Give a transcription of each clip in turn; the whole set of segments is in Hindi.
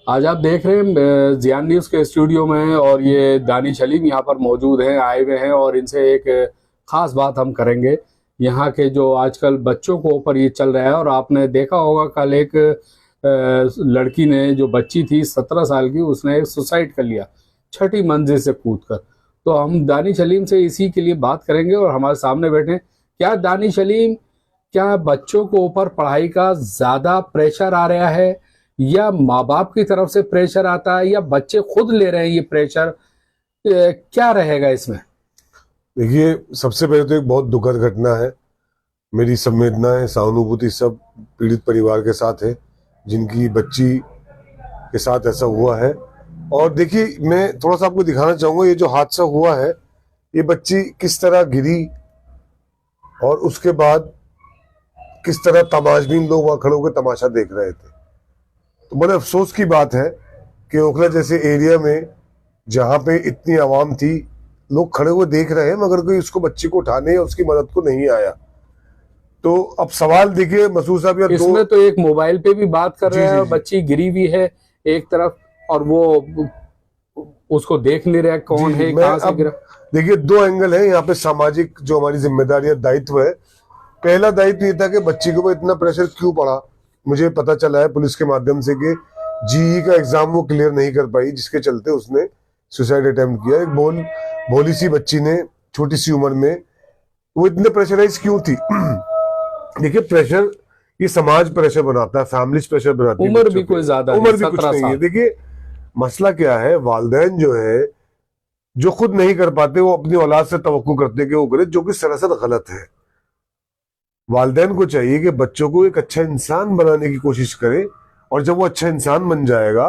आज आप देख रहे हैं जियान न्यूज़ के स्टूडियो में, और ये दानिश अलीम यहाँ पर मौजूद हैं, आए हुए हैं, और इनसे एक खास बात हम करेंगे। यहाँ के जो आजकल बच्चों को ऊपर ये चल रहा है, और आपने देखा होगा कल एक लड़की ने, जो बच्ची थी 17 साल की, उसने सुसाइड कर लिया छठी मंजिल से कूदकर। तो हम दानिश अलीम से इसी के लिए बात करेंगे, और हमारे सामने बैठे हैं। क्या दानिश अलीम, क्या बच्चों को ऊपर पढ़ाई का ज्यादा प्रेशर आ रहा है, या माँ बाप की तरफ से प्रेशर आता है, या बच्चे खुद ले रहे हैं ये प्रेशर? क्या रहेगा इसमें? देखिए, सबसे पहले तो एक बहुत दुखद घटना है। मेरी संवेदनाएं, सहानुभूति सब पीड़ित परिवार के साथ है जिनकी बच्ची के साथ ऐसा हुआ है। और देखिए, मैं थोड़ा सा आपको दिखाना चाहूंगा ये जो हादसा हुआ है, ये बच्ची किस तरह गिरी और उसके बाद किस तरह तमाशबीन लोग वहां खड़े होकर तमाशा देख रहे थे। तो बड़े अफसोस की बात है कि ओखला जैसे एरिया में जहां पे इतनी आवाम थी, लोग खड़े हुए देख रहे हैं, मगर कोई उसको बच्ची को उठाने या उसकी मदद को नहीं आया। तो अब सवाल देखिए मसूद साहब, या इसमें तो एक मोबाइल पे भी बात कर रहा है, और जी। बच्ची गिरी भी है एक तरफ, और वो उसको देख नहीं रहा कौन है, कहाँ से गिरा। देखिए, दो एंगल है यहाँ पे। सामाजिक जो हमारी जिम्मेदारी या दायित्व है, पहला दायित्व ये था कि बच्ची के ऊपर इतना प्रेशर क्यों पड़ा। मुझे पता चला है पुलिस के माध्यम से कि जीई का एग्जाम वो क्लियर नहीं कर पाई, जिसके चलते उसने सुसाइड अटेम्प्ट किया। एक भोली सी बच्ची ने, छोटी सी उम्र में, वो इतने प्रेशराइज क्यों थी? देखिए, प्रेशर ये समाज प्रेशर बनाता है, फैमिली प्रेशर बनाती है। उम्र भी कोई ज्यादा उम्र भी कुछ 17 नहीं है। साल देखिए, मसला क्या है, वालिदैन जो है, जो खुद नहीं कर पाते, वो अपनी औलाद से तवक्को करते हैं कि वो करे, जो कि सरासर गलत है। वालिदैन को चाहिए कि बच्चों को एक अच्छा इंसान बनाने की कोशिश करे, और जब वो अच्छा इंसान बन जाएगा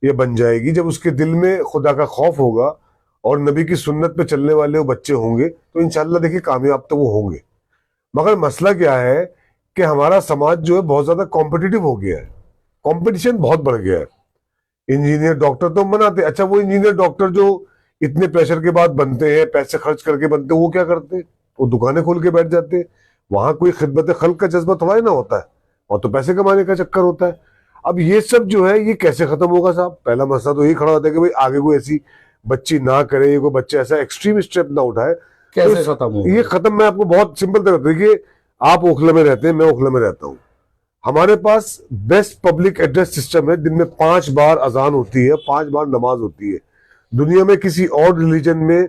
या बन जाएगी, जब उसके दिल में खुदा का खौफ होगा और नबी की सुन्नत पे चलने वाले वो बच्चे होंगे, तो इंशाल्लाह देखिए कामयाब तो वो होंगे। मगर मसला क्या है कि हमारा समाज जो है बहुत ज्यादा कॉम्पिटिटिव हो गया है, कंपटीशन बहुत बढ़ गया है। इंजीनियर डॉक्टर तो बनाते, अच्छा वो इंजीनियर डॉक्टर जो इतने प्रेशर के बाद बनते हैं, पैसे खर्च करके बनते हैं, वो क्या करते हैं? वो दुकानें खोल के बैठ जाते हैं। वहां कोई खिदमत खल्क का जज्बा थोड़ा ही ना होता है, और तो पैसे कमाने का चक्कर होता है। अब ये सब जो है, ये कैसे खत्म होगा साहब? पहला मसला तो यही खड़ा होता है कि भाई आगे कोई ऐसी बच्ची ना करे, कोई बच्चा ऐसा एक्सट्रीम स्टेप ना उठाए। कैसे खत्म ये होगा? खत्म, मैं आपको बहुत सिंपल तरह, देखिए, आप ओखला में रहते हैं, मैं ओखला में रहता हूँ। हमारे पास बेस्ट पब्लिक एड्रेस सिस्टम है। दिन में 5 बार अजान होती है, 5 बार नमाज होती है। दुनिया में किसी और रिलीजन में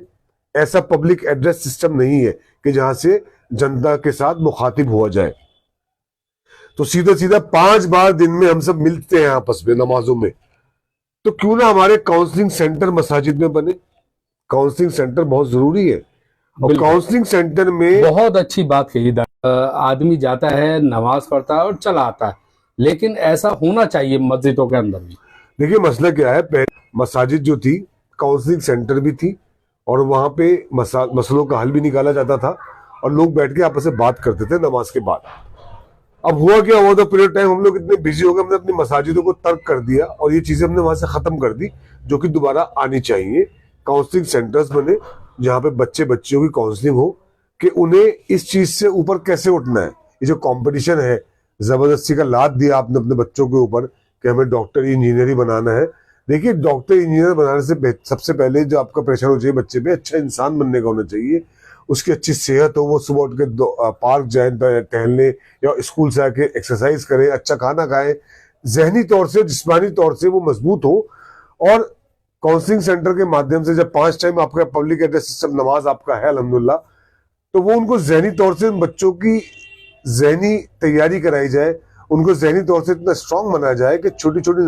ऐसा पब्लिक एड्रेस सिस्टम नहीं है कि जहां से जनता के साथ मुखातिब हुआ जाए। तो सीधा सीधा 5 बार दिन में हम सब मिलते हैं आपस में नमाजों में। तो क्यों ना हमारे काउंसलिंग सेंटर मसाजिद में बने? काउंसलिंग सेंटर बहुत जरूरी है। और काउंसलिंग सेंटर में बहुत अच्छी बात कही। आदमी जाता है, नमाज पढ़ता है और चला आता है, लेकिन ऐसा होना चाहिए मस्जिदों के अंदर भी। देखिए, मसला क्या है, पहले मसाजिद जो थी काउंसलिंग सेंटर भी थी, और वहां पे मसलों का हल भी निकाला जाता था, और लोग बैठ के आपस में बात करते थे नमाज के बाद। अब हुआ क्या, हुआ तो पीरियड टाइम हम लोग इतने बिजी हो गए, हमने अपनी मसाजिदों को तर्क कर दिया, और ये चीजें हमने वहां से खत्म कर दी, जो कि दोबारा आनी चाहिए। काउंसलिंग सेंटर्स बने जहां पे बच्चियों की काउंसलिंग हो कि उन्हें इस चीज से ऊपर कैसे उठना है। ये जो कंपटीशन है, जबरदस्ती का लाद दिया आपने अपने बच्चों के ऊपर कि हमें डॉक्टर इंजीनियर ही बनाना है। देखिए, डॉक्टर इंजीनियर बनाने से सबसे पहले जो आपका प्रेशर हो चाहिए बच्चे पे, अच्छा इंसान बनने का होना चाहिए। उसकी अच्छी सेहत हो, वो सुबह उठ के पार्क जाए टहलने, या स्कूल से आके एक्सरसाइज करे, अच्छा खाना खाए, जहनी तौर से जिस्मानी तौर से वो मजबूत हो। और काउंसलिंग सेंटर के माध्यम से जब 5 टाइम आपका पब्लिक एड्रेस सिस्टम नमाज आपका है अल्हम्दुलिल्लाह, तो वो उनको जहनी तौर से बच्चों की जहनी तैयारी कराई जाए, उनको जहनी तौर से इतना स्ट्रांग बनाया जाए कि छोटी छोटी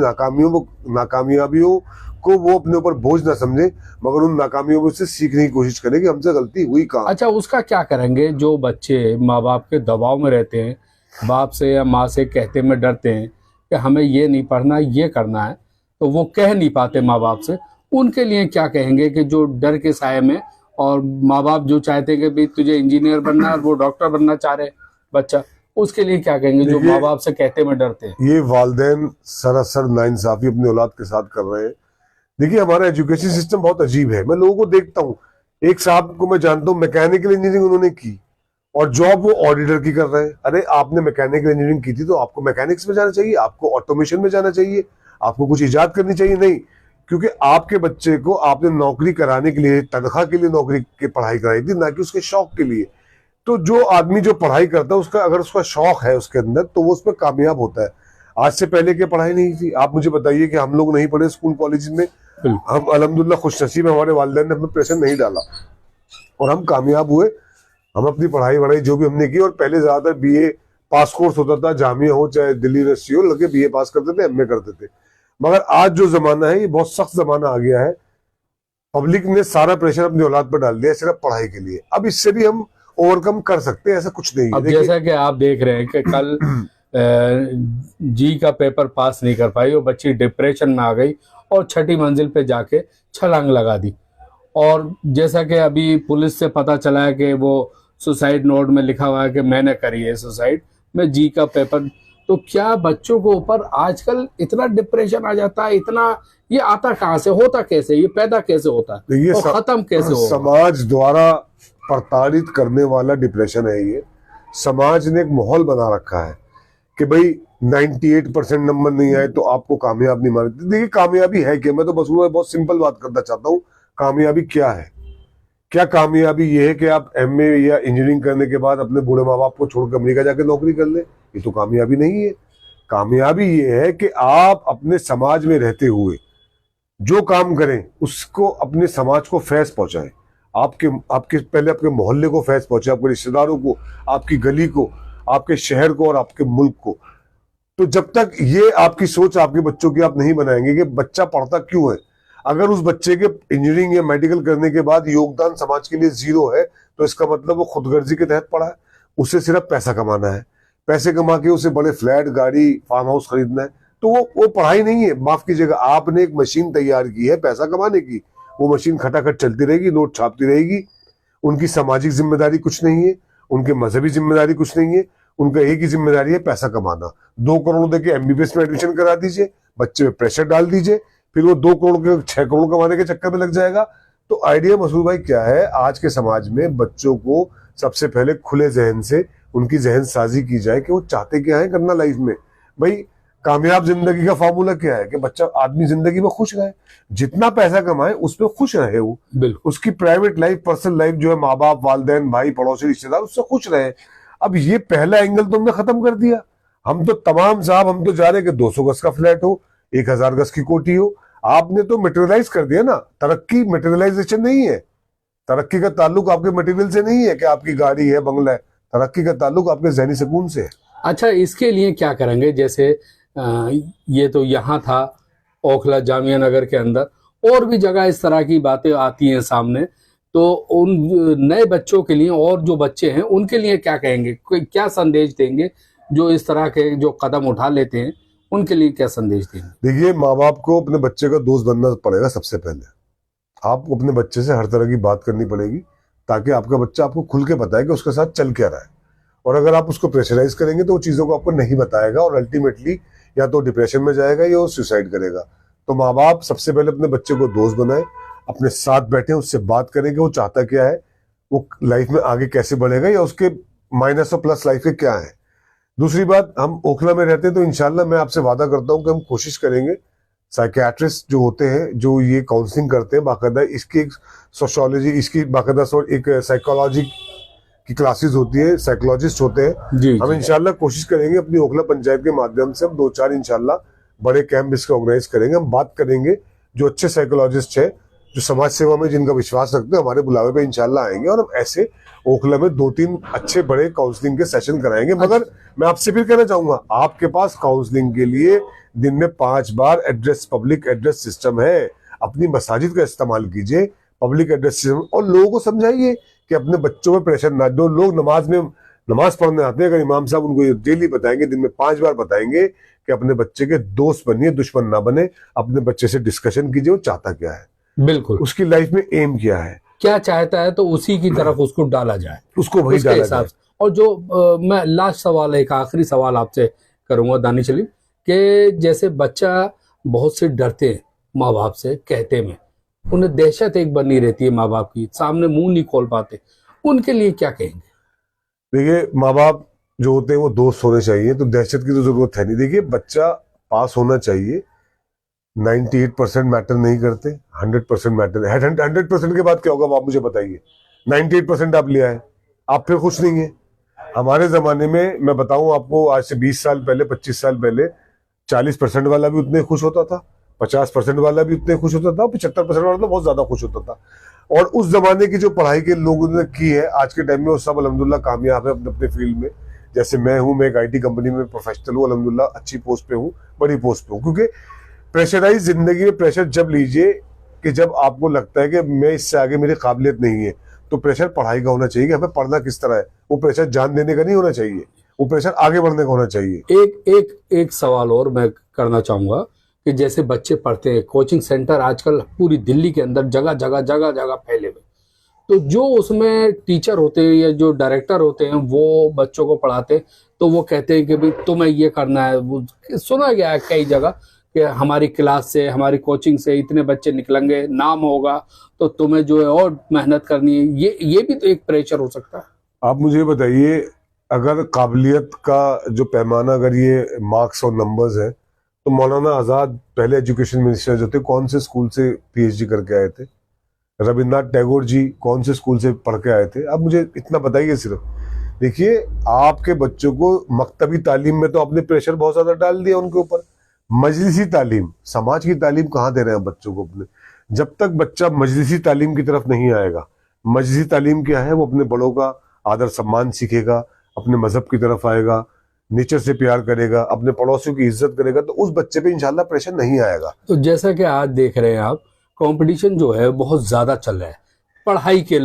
नाकामयाबियों को वो अपने ऊपर बोझ ना समझे, मगर उन नाकामियों से सीखने की कोशिश करें कि हमसे गलती हुई कहाँ। अच्छा, उसका क्या करेंगे जो बच्चे माँ बाप के दबाव में रहते हैं, बाप से या माँ से कहते में डरते हैं कि हमें ये नहीं पढ़ना, ये करना है, तो वो कह नहीं पाते माँ बाप से? उनके लिए क्या कहेंगे कि जो डर के साए में, और माँ बाप जो चाहते हैं कि भाई तुझे इंजीनियर बनना है और वो डॉक्टर बनना चाह रहे बच्चा, उसके लिए क्या कहेंगे जो माँ बाप से कहते में डरते हैं? ये वालिदैन सरासर नाइंसाफी अपनी औलाद के साथ कर रहे हैं। देखिए, हमारा एजुकेशन सिस्टम बहुत अजीब है। मैं लोगों को देखता हूँ, एक साहब को मैं जानता हूँ, मैकेनिकल इंजीनियरिंग उन्होंने की और जॉब वो ऑडिटर की कर रहे हैं। अरे, आपने मैकेनिकल इंजीनियरिंग की थी तो आपको मैकेनिक्स में जाना चाहिए, आपको ऑटोमेशन में जाना चाहिए, आपको कुछ इजाद करनी चाहिए? नहीं, क्योंकि आपके बच्चे को आपने नौकरी कराने के लिए, तनख्वाह के लिए नौकरी की पढ़ाई कराई थी, ना कि उसके शौक के लिए। तो जो आदमी जो पढ़ाई करता है, उसका अगर उसका शौक है उसके अंदर, तो वो उसमें कामयाब होता है। आज से पहले की पढ़ाई नहीं थी। आप मुझे बताइए कि हम लोग नहीं पढ़े स्कूल कॉलेज में, हम अल्हम्दुलिल्लाह खुशनसीब, हमारे वालिदैन ने हमें प्रेशर नहीं डाला और हम कामयाब हुए। हम अपनी पढ़ाई वढ़ाई जो भी हमने की, और पहले ज्यादातर बीए पास कोर्स होता था, जामिया हो चाहे दिल्ली यूनिवर्सिटी हो, लगे बीए पास करते थे, एमए करते थे। मगर आज जो जमाना है, ये बहुत सख्त जमाना आ गया है। पब्लिक ने सारा प्रेशर अपनी औलाद पर डाल दिया सिर्फ पढ़ाई के लिए। अब इससे भी हम ओवरकम कर सकते हैं, ऐसा कुछ नहीं है। अब जैसा कि आप देख रहे हैं कि कल जी का पेपर पास नहीं कर पाई, वो बच्ची डिप्रेशन में आ गई और छठी मंजिल पे जाके छलांग लगा दी। और जैसा कि अभी पुलिस से पता चला है कि वो सुसाइड नोट में लिखा हुआ है कि मैंने करी है सुसाइड, मैं जी का पेपर। तो क्या बच्चों को ऊपर आजकल इतना डिप्रेशन आ जाता है? इतना ये आता कहाँ से, होता कैसे, ये पैदा कैसे होता है ये और खत्म कैसे होगा? समाज द्वारा प्रताड़ित करने वाला डिप्रेशन है ये। समाज ने एक माहौल बना रखा है कि भाई 98% नंबर नहीं आए तो आपको कामयाब नहीं मानते। देखिए कामयाबी है क्या, मैं तो बस बहुत सिंपल बात करना चाहता हूँ। कामयाबी क्या है? क्या कामयाबी ये है कि आप एमए या इंजीनियरिंग करने के बाद अपने बूढ़े माँ बाप को छोड़कर अमेरिका जाके नौकरी कर ले? ये तो कामयाबी नहीं है। कामयाबी ये है कि आप अपने समाज में रहते हुए जो काम करें उसको अपने समाज को फैज़ पहुंचाएं। आपके आपके पहले आपके मोहल्ले को फैज़ पहुंचाएं, आपके रिश्तेदारों को, आपकी गली को, आपके शहर को और आपके मुल्क को। तो जब तक ये आपकी सोच आपके बच्चों की आप नहीं बनाएंगे कि बच्चा पढ़ता क्यों है, अगर उस बच्चे के इंजीनियरिंग या मेडिकल करने के बाद योगदान समाज के लिए जीरो है, तो इसका मतलब वो खुदगर्जी के तहत पढ़ा है। उसे सिर्फ पैसा कमाना है, पैसे कमा के उसे बड़े फ्लैट, गाड़ी, फार्म हाउस खरीदना है। तो वो पढ़ाई नहीं है। माफ कीजिएगा, आपने एक मशीन तैयार की है पैसा कमाने की, वो मशीन खटाखट चलती रहेगी, नोट छापती रहेगी। उनकी सामाजिक जिम्मेदारी कुछ नहीं है, उनके मजहबी जिम्मेदारी कुछ नहीं है, उनका एक ही जिम्मेदारी है पैसा कमाना। 2 करोड़ देके एमबीबीएस में एडमिशन करा दीजिए, बच्चे पे प्रेशर डाल दीजिए, फिर वो 2 करोड़ के 6 करोड़ कमाने के चक्कर में लग जाएगा। तो आइडिया मसूद भाई क्या है, आज के समाज में बच्चों को सबसे पहले खुले जहन से उनकी जहन साजी की जाए कि वो चाहते क्या है करना लाइफ में। भाई कामयाब जिंदगी का फॉर्मूला क्या है कि बच्चा आदमी जिंदगी में खुश रहे, जितना पैसा कमाए उसमें खुश रहे, वो उसकी प्राइवेट लाइफ, पर्सनल लाइफ जो है, माँ बाप, वालिदैन, भाई, पड़ोसी, रिश्तेदार, उससे खुश रहे। अब ये पहला एंगल तो हमने खत्म कर दिया। हम तो तमाम साहब, हम तो जा रहे कि 200 गज का फ्लैट हो, 1000 गज की कोठी हो। आपने तो मटेरियलाइज कर दिया ना। तरक्की मटेरियलाइजेशन नहीं है। तरक्की का ताल्लुक आपके मटेरियल से नहीं है कि आपकी गाड़ी है, बंगला है। तरक्की का ताल्लुक आपके ज़हनी सुकून से है। अच्छा, इसके लिए क्या करेंगे? जैसे ये तो यहाँ था ओखला जामिया नगर के अंदर, और भी जगह इस तरह की बातें आती हैं सामने। तो उन नए बच्चों के लिए और जो बच्चे हैं उनके लिए क्या कहेंगे, क्या संदेश देंगे? जो इस तरह के जो कदम उठा लेते हैं उनके लिए क्या संदेश देंगे? देखिए, माँ बाप को अपने बच्चे का दोस्त बनना पड़ेगा। सबसे पहले आपको अपने बच्चे से हर तरह की बात करनी पड़ेगी ताकि आपका बच्चा आपको खुल के बताए कि उसके साथ चल क्या रहा है। और अगर आप उसको प्रेशराइज करेंगे तो वो चीज़ों को आपको नहीं बताएगा और अल्टीमेटली या तो डिप्रेशन में जाएगा या वो सुसाइड करेगा। तो माँ बाप सबसे पहले अपने बच्चे को दोस्त बनाए, अपने साथ बैठे, उससे बात करें कि वो चाहता क्या है, वो लाइफ में आगे कैसे बढ़ेगा, या उसके माइनस और प्लस लाइफ के क्या है। दूसरी बात, हम ओखला में रहते हैं तो इंशाल्लाह मैं आपसे वादा करता हूं कि हम कोशिश करेंगे, साइकियाट्रिस्ट जो होते हैं, जो ये काउंसलिंग करते हैं बाकायदा, इसकी एक सोशियोलॉजी, इसकी बाकायदा एक साइकोलॉजी की क्लासेस होती है, साइकोलॉजिस्ट होते हैं। हम इंशाल्लाह कोशिश करेंगे अपनी ओखला पंचायत के माध्यम से हम 2-4 इंशाल्लाह बड़े कैंप इसके ऑर्गेनाइज करेंगे। हम बात करेंगे, जो अच्छे साइकोलॉजिस्ट है, जो समाज सेवा में जिनका विश्वास रखते हैं, हमारे बुलावे पे इंशाल्लाह आएंगे और हम ऐसे ओखला में 2-3 अच्छे बड़े काउंसलिंग के सेशन कराएंगे। मगर मैं आपसे फिर कहना चाहूंगा, आपके पास काउंसलिंग के लिए दिन में 5 बार एड्रेस, पब्लिक एड्रेस सिस्टम है। अपनी मसाजिद का इस्तेमाल कीजिए, पब्लिक एड्रेस सिस्टम, और लोगों को समझाइए कि अपने बच्चों में प्रेशर ना। जो लोग नमाज पढ़ने आते हैं, अगर इमाम साहब उनको ये डेली बताएंगे, दिन में 5 बार बताएंगे कि अपने बच्चे के दोस्त बनिए, दुश्मन ना बने। अपने बच्चे से डिस्कशन कीजिए, वो चाहता क्या है, बिल्कुल उसकी लाइफ में एम क्या है, क्या चाहता है, तो उसी की तरफ उसको डाला जाए, उसको वही डाला जाए। और जो मैं लास्ट सवाल, एक आखिरी सवाल आपसे करूंगा दानिश अली, कि जैसे बच्चा बहुत से डरते हैं माँ बाप से, कहते में उन्हें दहशत एक बनी रहती है माँ बाप की, सामने मुंह नहीं खोल पाते, उनके लिए क्या कहेंगे? देखिए, माँ बाप जो होते हैं वो दोस्त होने चाहिए, तो दहशत की तो जरूरत है नहीं। देखिए, बच्चा पास होना चाहिए, 98% मैटर नहीं करते, 100% मैटर। 100% के बाद क्या होगा आप मुझे बताइए। 98% आप ले आए, आप फिर खुश नहीं है। हमारे जमाने में मैं बताऊं आपको, आज से 20 साल पहले, 25 साल पहले 40% वाला भी उतने खुश होता था, 50% वाला भी उतने खुश होता था, 75% वाला तो बहुत ज्यादा खुश होता था। और उस जमाने की जो पढ़ाई के लोगों ने की है, आज के टाइम में वो सब अल्हम्दुलिल्लाह कामयाब है अपने अपने फील्ड में। जैसे मैं हूं, मैं एक IT कंपनी में प्रोफेशनल हूँ, अल्हम्दुलिल्लाह अच्छी पोस्ट पे हूँ, बड़ी पोस्ट पे हूँ। क्योंकि प्रेशराइज जिंदगी में प्रेशर जब लीजिए कि जब आपको लगता है कि मैं इससे आगे मेरी काबिलियत नहीं है, तो प्रेशर पढ़ाई का होना चाहिए कि हमें पढ़ना किस तरह है। वो प्रेशर जान देने का नहीं होना चाहिए, वो प्रेशर आगे बढ़ने का होना चाहिए। एक सवाल और मैं करना चाहूंगा कि जैसे बच्चे पढ़ते हैं, कोचिंग सेंटर आजकल पूरी दिल्ली के अंदर जगह जगह जगह जगह फैले हुए, तो जो उसमें टीचर होते हैं या जो डायरेक्टर होते हैं वो बच्चों को पढ़ाते हैं, तो वो कहते हैं कि भाई तुम्हें ये करना है। वो सुना गया है कई जगह कि हमारी क्लास से, हमारी कोचिंग से इतने बच्चे निकलेंगे, नाम होगा, तो तुम्हें जो है और मेहनत करनी है। ये भी तो एक प्रेशर हो सकता है। आप मुझे बताइए, अगर काबिलियत का जो पैमाना, अगर ये मार्क्स और नंबर्स है, तो मौलाना आजाद पहले एजुकेशन मिनिस्टर जो थे, कौन से स्कूल से PhD करके आए थे? रविन्द्रनाथ टैगोर जी कौन से स्कूल से पढ़ के आए थे? आप मुझे इतना बताइए सिर्फ। देखिए, आपके बच्चों को मकतबी तालीम में तो आपने प्रेशर बहुत ज्यादा डाल दिया उनके ऊपर। मजलिसी तालीम, समाज की तालीम कहाँ दे रहे हैं बच्चों को अपने? जब तक बच्चा मजलिसी तालीम की तरफ नहीं आएगा, मजलिसी तालीम क्या है? वो अपने बड़ों का आदर सम्मान सीखेगा, अपने मजहब की तरफ आएगा, नेचर से प्यार करेगा, अपने पड़ोसियों की इज्जत करेगा, तो उस बच्चे पे इंशाल्लाह प्रेशर नहीं आएगा। तो जैसा कि आज देख रहे हैं आप, कंपटीशन जो है बहुत ज्यादा चल रहा है पढ़ाई के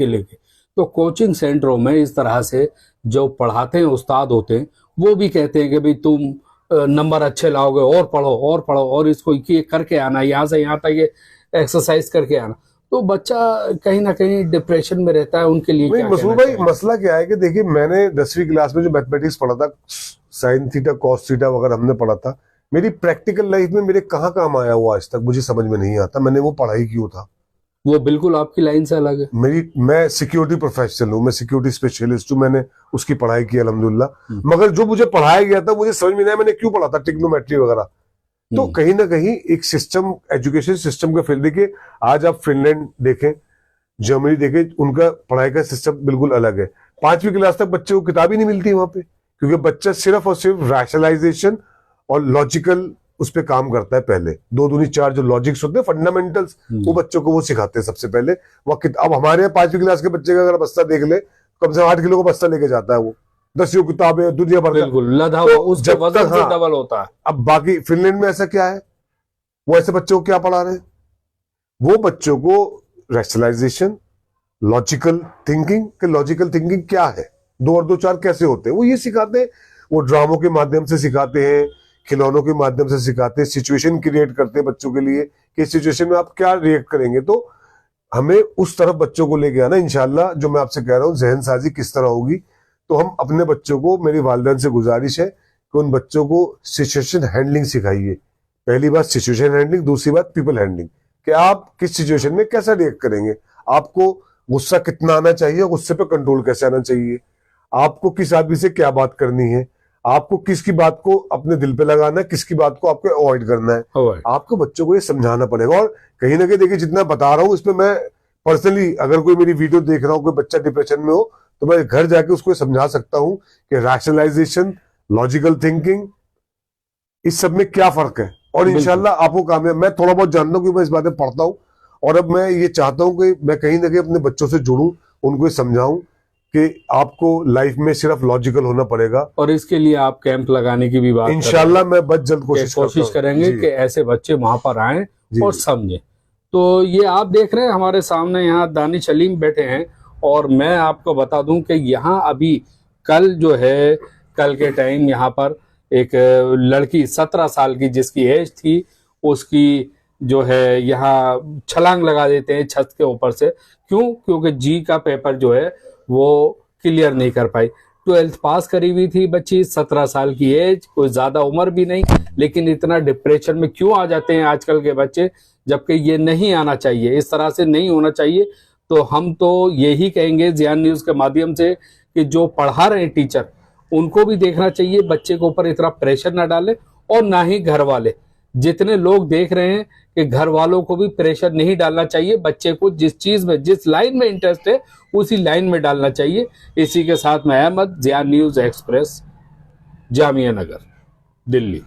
लेके। तो कोचिंग सेंटरों में इस तरह से जो पढ़ाते हैं उस्ताद होते हैं, वो भी कहते हैं कि भाई तुम नंबर अच्छे लाओगे, और पढ़ो और इसको ये करके आना, यहाँ से यहाँ तक ये एक्सरसाइज करके आना। तो बच्चा कहीं ना कहीं डिप्रेशन में रहता है। उनके लिए नहीं क्या मसूद कहना भाई, चाहिए? मसला क्या है कि देखिए, मैंने 10वीं क्लास में जो मैथमेटिक्स पढ़ा था, साइन थीटा कॉस थीटा वगैरह हमने पढ़ा था, मेरी प्रैक्टिकल लाइफ में मेरे कहाँ काम आया वो आज तक मुझे समझ में नहीं आता। मैंने वो पढ़ाई क्यों था? वो बिल्कुल आपकी लाइन से अलग है। मैं सिक्योरिटी प्रोफेशनल हूँ, मैं सिक्योरिटी स्पेशलिस्ट हूँ, मैंने उसकी पढ़ाई की अल्हम्दुलिल्लाह। मगर जो मुझे पढ़ाया गया था मुझे समझ में नहीं आया मैंने क्यों पढ़ा था, ट्रिग्नोमेट्री वगैरह। तो कहीं ना कहीं एक सिस्टम, एजुकेशन सिस्टम का फेल। देखिए, आज आप फिनलैंड देखें, जर्मनी देखें, उनका पढ़ाई का सिस्टम बिल्कुल अलग है। 5वीं क्लास तक बच्चे को किताब ही नहीं मिलती वहां पे, क्योंकि बच्चा सिर्फ और सिर्फ रैशनलाइजेशन और लॉजिकल उस पर काम करता है। पहले 2 दूनी 4 जो लॉजिक्स होते हैं, फंडामेंटल्स, वो बच्चों को वो सिखाते हैं सबसे पहले। अब हमारे यहाँ 5वीं क्लास के बच्चे का अगर बस्ता देख ले, कम से कम 8 किलो का बस्ता लेके जाता है वो, 10 किताबें दुनिया भर का। बिल्कुल लदा तो हुआ, उसके जब वजन तक, से हाँ, डबल होता है। अब बाकी फिनलैंड में ऐसा क्या है, वो ऐसे बच्चों को क्या पढ़ा रहे हैं? वो बच्चों को रैशनलाइजेशन, लॉजिकल थिंकिंग के, लॉजिकल थिंकिंग क्या है, 2 और 2 4 कैसे होते हैं, वो ये सिखाते हैं। वो ड्रामों के माध्यम से सिखाते हैं, खिलौनों के माध्यम से सिखाते हैं, सिचुएशन क्रिएट करते हैं बच्चों के लिए कि इस सिचुएशन में आप क्या रिएक्ट करेंगे। तो हमें उस तरफ बच्चों को लेके आना इंशाल्लाह। जो मैं आपसे कह रहा हूँ, जहन साजी किस तरह होगी, तो हम अपने बच्चों को, मेरी वालिदैन से गुजारिश है कि उन बच्चों को सिचुएशन हैंडलिंग सिखाइए। पहली बात सिचुएशन हैंडलिंग, दूसरी बात पीपल हैंडलिंग, कि आप किस सिचुएशन में कैसा रिएक्ट करेंगे, आपको गुस्सा कितना आना चाहिए और गुस्से पे कंट्रोल कैसे आना चाहिए, आपको किस आदमी से क्या बात करनी है, आपको किसकी बात को अपने दिल पे लगाना है, किसकी बात को आपको अवॉइड करना है। आपको बच्चों को ये समझाना पड़ेगा। और कहीं ना कहीं देखिए, जितना बता रहा हूँ इसमें मैं पर्सनली, अगर कोई मेरी वीडियो देख रहा हूँ, कोई बच्चा डिप्रेशन में हो, तो मैं घर जाके उसको समझा सकता हूँ कि रैशनलाइजेशन, लॉजिकल थिंकिंग, इस सब में क्या फर्क है। और इंशाल्लाह आपको कामयाब, मैं थोड़ा बहुत जानता हूँ कि मैं इस बातें पढ़ता हूँ, और अब मैं ये चाहता हूँ कि मैं कहीं ना कहीं अपने बच्चों से जुड़ूं, उनको समझाऊं कि आपको लाइफ में सिर्फ लॉजिकल होना पड़ेगा। और इसके लिए आप कैंप लगाने की भी बात इंशाल्लाह मैं बहुत जल्द कोशिश करेंगे कि ऐसे बच्चे वहां पर आए और समझें। तो ये आप देख रहे हैं हमारे सामने यहाँ दानिश अलीम बैठे हैं, और मैं आपको बता दूं कि यहाँ अभी कल जो है, कल के टाइम यहाँ पर एक लड़की 17 साल की जिसकी एज थी, उसकी जो है यहाँ छलांग लगा देते हैं छत के ऊपर से। क्यों? क्योंकि जी का पेपर जो है वो क्लियर नहीं कर पाई। 12th पास करी हुई थी बच्ची, 17 साल की एज, कोई ज्यादा उम्र भी नहीं, लेकिन इतना डिप्रेशन में क्यों आ जाते हैं आजकल के बच्चे, जबकि ये नहीं आना चाहिए, इस तरह से नहीं होना चाहिए। तो हम तो यही कहेंगे ज़ियान न्यूज़ के माध्यम से कि जो पढ़ा रहे हैं टीचर, उनको भी देखना चाहिए, बच्चे के ऊपर इतना प्रेशर ना डाले, और ना ही घर वाले। जितने लोग देख रहे हैं कि घर वालों को भी प्रेशर नहीं डालना चाहिए, बच्चे को जिस चीज में जिस लाइन में इंटरेस्ट है उसी लाइन में डालना चाहिए। इसी के साथ मैं अहमद, ज़िया न्यूज़ एक्सप्रेस, जामिया नगर, दिल्ली।